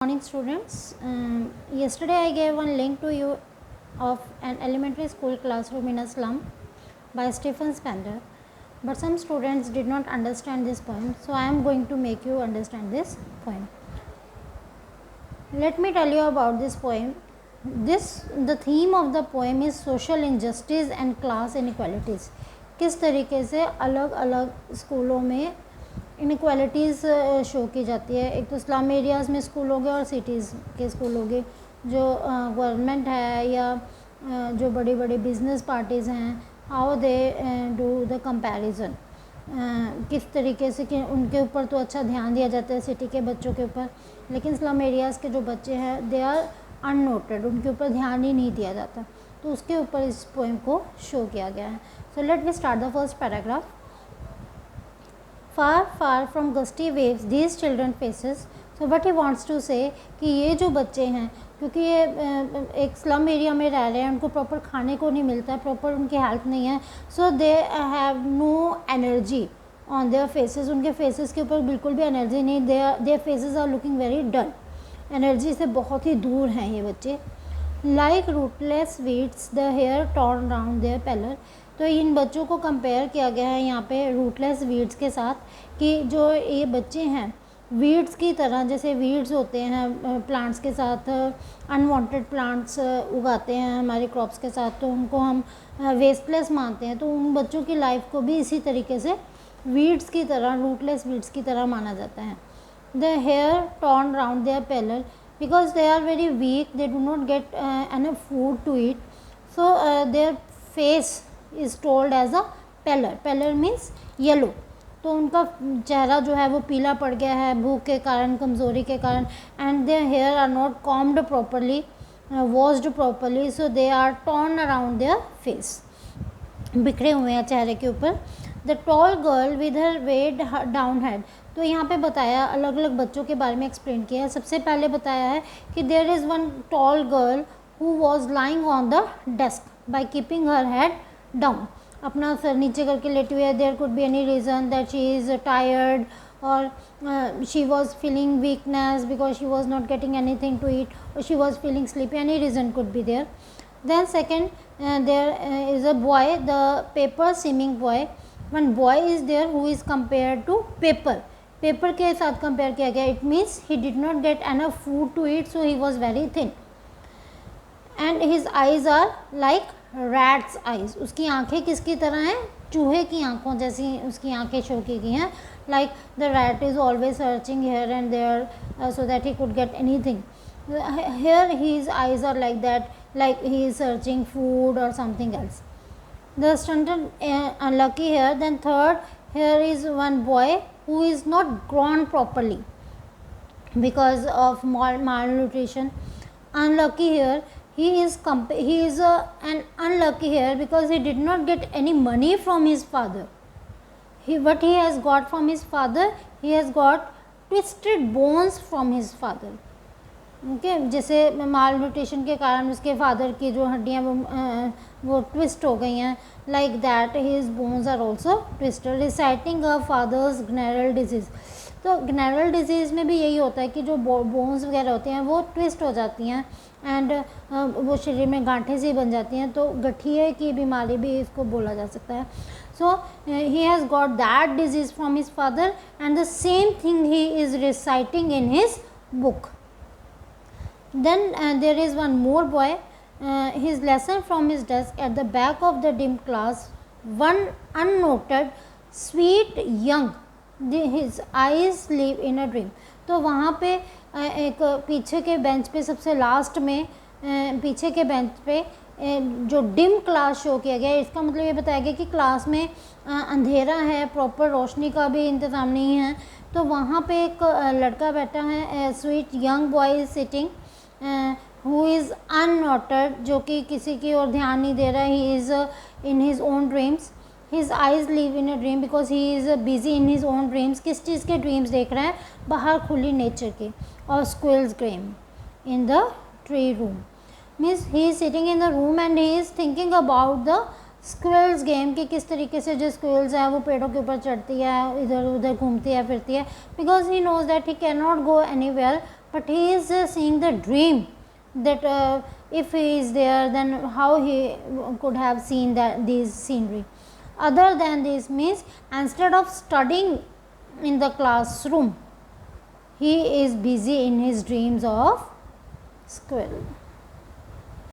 Morning students. Yesterday I gave one link to you of an elementary school classroom in a slum by Stephen Spender, but some students did not understand this poem, so I am going to make you understand this poem. Let me tell you about this poem. The theme of the poem is social injustice and class inequalities. किस तरीके से अलग अलग स्कूलों में inequalities show की जाती है. एक तो स्लम एरियाज़ में स्कूल हो गए और सिटीज़ के स्कूल हो गए. जो गवर्नमेंट है या जो बड़ी बड़ी बिजनेस पार्टीज़ हैं, how they do the comparison, किस तरीके से कि उनके ऊपर तो अच्छा ध्यान दिया जाता है सिटी के बच्चों के ऊपर, लेकिन स्लम एरियाज़ के जो बच्चे हैं दे आर अननोटेड, उनके ऊपर ध्यान ही नहीं दिया जाता. तो उसके ऊपर इस पोएम को शो किया गया है. So let we start the first paragraph. Far far from gusty waves these children faces. So what he wants to say कि ये जो बच्चे हैं, क्योंकि ये एक स्लम एरिया में रह रहे हैं, उनको प्रॉपर खाने को नहीं मिलता है, प्रॉपर उनकी हेल्थ नहीं है, so they have no energy on their faces. उनके फेसेस के ऊपर बिल्कुल भी एनर्जी नहीं. Their faces are looking very dull. Energy से बहुत ही दूर हैं ये बच्चे. Like rootless weeds the hair torn round their pallor. तो इन बच्चों को कंपेयर किया गया है यहाँ पे रूटलेस वीड्स के साथ, कि जो ये बच्चे हैं वीड्स की तरह, जैसे वीड्स होते हैं प्लांट्स के साथ, अनवांटेड प्लांट्स उगाते हैं हमारे क्रॉप्स के साथ, तो उनको हम वेस्टलेस मानते हैं. तो उन बच्चों की लाइफ को भी इसी तरीके से वीड्स की तरह, रूटलेस वीड्स की तरह माना जाता है. The hair torn round their pallor because they are very weak, they do not get enough food to eat, so their face is told as a pallor. Pallor means yellow. तो उनका चेहरा जो है वो पीला पड़ गया है भूख के कारण, कमज़ोरी के कारण. And their hair are not combed properly, washed properly, so they are torn around their face. बिखरे हुए हैं चेहरे के ऊपर. The tall girl with her weighed down head. तो यहाँ पे बताया, अलग अलग बच्चों के बारे में एक्सप्लेन किया है. सबसे पहले बताया है कि there is one tall girl who was lying on the desk by keeping her head down. अपना सर नीचे करके लेटी हुई है. There could be any reason that she is tired और she was feeling weakness because she was not getting anything to eat, और she was feeling sleepy. Any reason could be there. Then second, there is a boy, the paper seeming boy. One boy is there who is compare to paper. Paper के साथ compare किया गया. It means he did not get enough food to eat, so he was very thin. And his eyes are like rat's eyes. उसकी आंखें किसकी तरह हैं? चूहे की आंखों जैसी उसकी आंखें शो की गई हैं. Like the rat is always searching here and there so that he could get anything. Here his eyes are like that, like he is searching food और something else. The stunted unlucky heir. Then third, here is one boy who is not grown properly because of malnutrition. Unlucky here, he is an unlucky here because he did not get any money from his father. What he has got from his father, he has got twisted bones from his father. Okay जैसे माल nutrition के कारण उसके father की जो हड्डियाँ वो twist हो गई हैं. Like that his bones are also twisted. Reciting a father's gnarled disease. तो ग्नेरल डिजीज़ में भी यही होता है कि जो बोन्स वगैरह होती हैं वो ट्विस्ट हो जाती हैं एंड वो शरीर में गांठें सी बन जाती हैं. तो गठिए की बीमारी भी इसको बोला जा सकता है. So he has got that disease from his father and the same thing he is reciting in his book. Then there is one more boy, his lesson from his desk at the back of the dim class, one unnoted sweet young, his eyes live in a dream. तो वहाँ पे एक पीछे के bench पे, सबसे last में पीछे के बेंच पे जो डिम क्लास शो किया गया है. इसका मतलब ये बताया गया कि क्लास में अंधेरा है, प्रॉपर रोशनी का भी इंतज़ाम नहीं है. तो वहाँ पे एक लड़का बैठा है, sweet young boy is sitting who is unnoted, जो कि किसी की ओर ध्यान नहीं दे रहा है. he is in his own dreams. his eyes live in a dream because he is busy in his own dreams. किस चीज़ के ड्रीम्स देख रहा है? बाहर खुली नेचर के. और squirrels game in the tree room means he is sitting in the room and he is thinking about the squirrel's game कि किस तरीके से जो स्क्विल्स है वो पेड़ों के ऊपर चढ़ती है, इधर उधर घूमती है फिरती है. Because he knows that he can not go anywhere but he is seeing the dream that if he is there, then how he could have seen that these scenery. Other than this means, instead of studying in the classroom, he is busy in his dreams of squirrel.